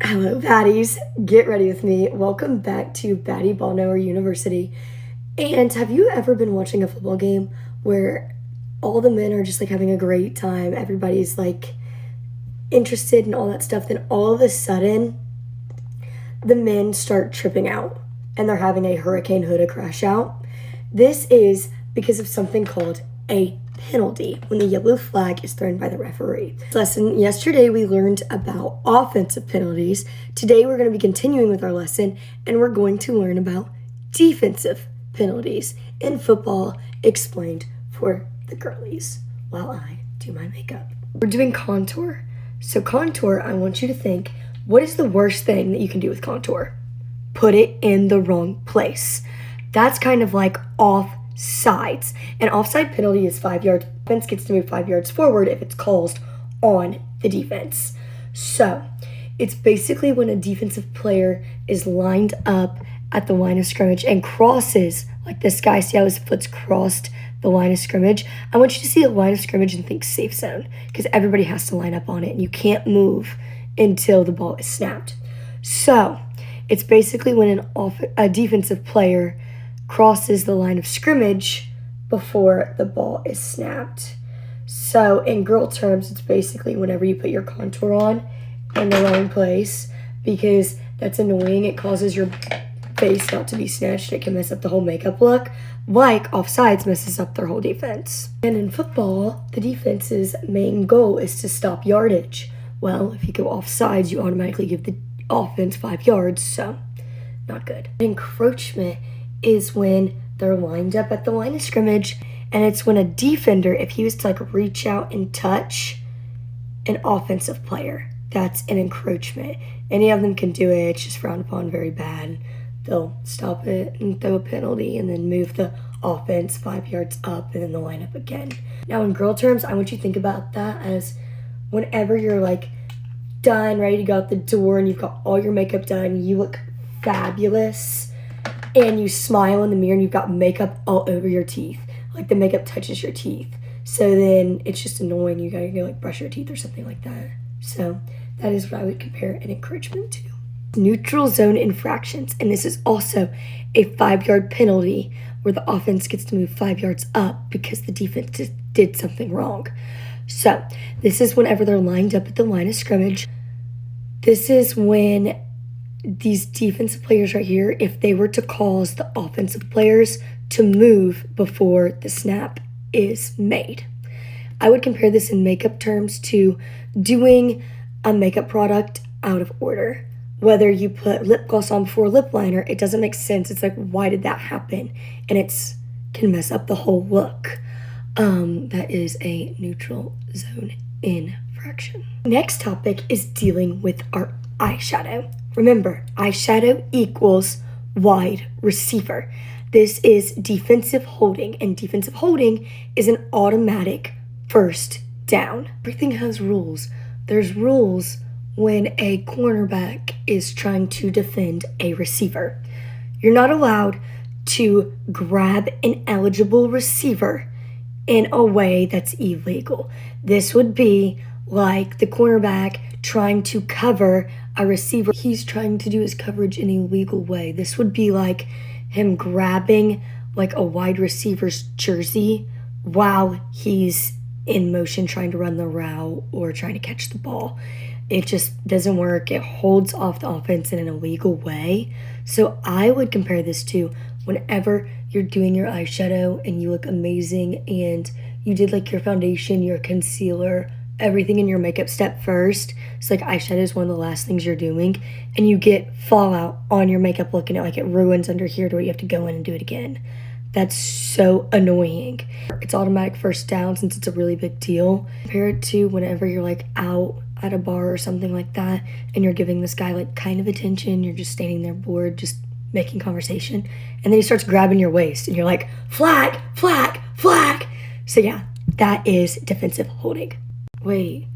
Hello, baddies. Get ready with me. Welcome back to Baddie Ball Knower University. And have you ever been watching a football game where all the men are just like having a great time? Everybody's like interested in all that stuff. Then all of a sudden, the men start tripping out and they're having a hurricane hood crash out. This is because of something called a penalty when the yellow flag is thrown by the referee. Lesson yesterday we learned about offensive penalties. Today we're going to be continuing with our lesson and we're going to learn about defensive penalties in football explained for the girlies while I do my makeup. We're doing contour. So contour, I want you to think, what is the worst thing that you can do with contour? Put it in the wrong place. That's kind of like offsides. An offside penalty is 5 yards. Defense gets to move 5 yards forward if it's caused on the defense. So it's basically when a defensive player is lined up at the line of scrimmage and crosses, like this guy, see how his foot's crossed the line of scrimmage? I want you to see the line of scrimmage and think safe zone because everybody has to line up on it and you can't move until the ball is snapped. So it's basically when a defensive player crosses the line of scrimmage before the ball is snapped. So in girl terms, it's basically whenever you put your contour on in the wrong place because that's annoying. It causes your face not to be snatched. It can mess up the whole makeup look, like offsides messes up their whole defense. And in football, the defense's main goal is to stop yardage. Well, if you go offsides, you automatically give the offense 5 yards, so not good. Encroachment is when they're lined up at the line of scrimmage, and it's when a defender, if he was to like reach out and touch an offensive player, that's an encroachment. Any of them can do it, it's just frowned upon, very bad. They'll stop it and throw a penalty and then move the offense 5 yards up and then they'll line up again. Now in girl terms, I want you to think about that as whenever you're like done, ready to go out the door and you've got all your makeup done, you look fabulous and you smile in the mirror and you've got makeup all over your teeth. Like the makeup touches your teeth. So then it's just annoying. You gotta go like brush your teeth or something like that. So that is what I would compare an encroachment to. Neutral zone infractions, and this is also a 5 yard penalty where the offense gets to move 5 yards up because the defense did something wrong. So this is whenever they're lined up at the line of scrimmage. This is when these defensive players right here, if they were to cause the offensive players to move before the snap is made. I would compare this in makeup terms to doing a makeup product out of order. Whether you put lip gloss on before lip liner, it doesn't make sense. It's like, why did that happen? And it's can mess up the whole look. That is a neutral zone infraction. Next topic is dealing with our eyeshadow. Remember, eyeshadow equals wide receiver. This is defensive holding, and defensive holding is an automatic first down. Everything has rules. There's rules when a cornerback is trying to defend a receiver. You're not allowed to grab an eligible receiver in a way that's illegal. This would be like the cornerback trying to cover a receiver. He's trying to do his coverage in a legal way. This would be like him grabbing like a wide receiver's jersey while he's in motion trying to run the route or trying to catch the ball. It just doesn't work. It holds off the offense in an illegal way. So I would compare this to whenever you're doing your eyeshadow and you look amazing and you did like your foundation, your concealer, everything in your makeup step first. It's like eyeshadow is one of the last things you're doing and you get fallout on your makeup look and it ruins under here to where you have to go in and do it again. That's so annoying. It's automatic first down since it's a really big deal. Compare it to whenever you're like out at a bar or something like that and you're giving this guy like kind of attention. You're just standing there bored, just making conversation. And then he starts grabbing your waist and you're like, flag, flag, flag. So yeah, that is defensive holding. Wait,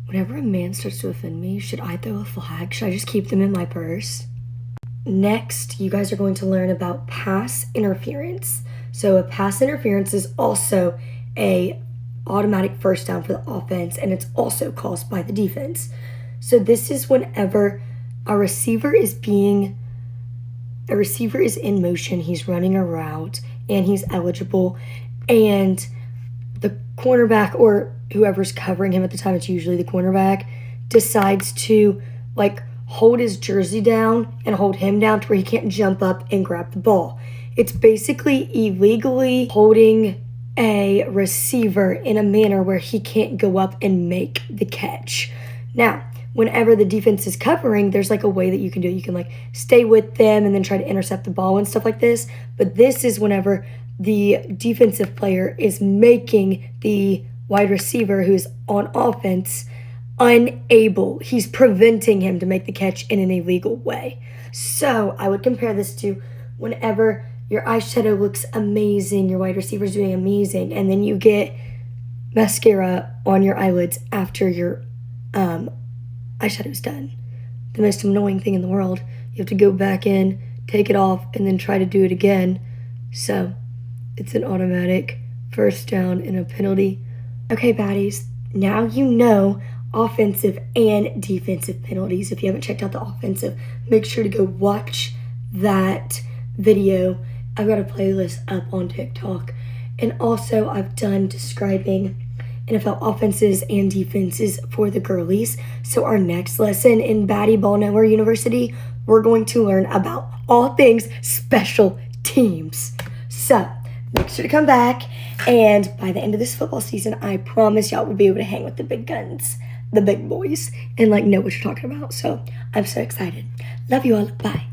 whenever a man starts to offend me, should I throw a flag? Should I just keep them in my purse? Next, you guys are going to learn about pass interference. So a pass interference is also a automatic first down for the offense, and it's also caused by the defense. So this is whenever a receiver is in motion, he's running a route, and he's eligible, and the cornerback or whoever's covering him at the time, it's usually the cornerback, decides to hold his jersey down and hold him down to where he can't jump up and grab the ball. It's basically illegally holding a receiver in a manner where he can't go up and make the catch. Now, whenever the defense is covering, there's a way that you can do it. You can stay with them and then try to intercept the ball and stuff like this. But this is whenever the defensive player is making the wide receiver who's on offense unable. He's preventing him to make the catch in an illegal way. So I would compare this to whenever your eyeshadow looks amazing, your wide receiver's doing amazing, and then you get mascara on your eyelids after your eyeshadow's done. The most annoying thing in the world. You have to go back in, take it off, and then try to do it again. So it's an automatic first down and a penalty. Okay, baddies, now you know offensive and defensive penalties. If you haven't checked out the offensive, make sure to go watch that video. I've got a playlist up on TikTok. And also I've done describing NFL offenses and defenses for the girlies. So our next lesson in Baddie Ball Knower University, we're going to learn about all things special teams. So make sure to come back, and by the end of this football season, I promise y'all will be able to hang with the big guns, the big boys, and know what you're talking about. So I'm so excited. Love you all. Bye.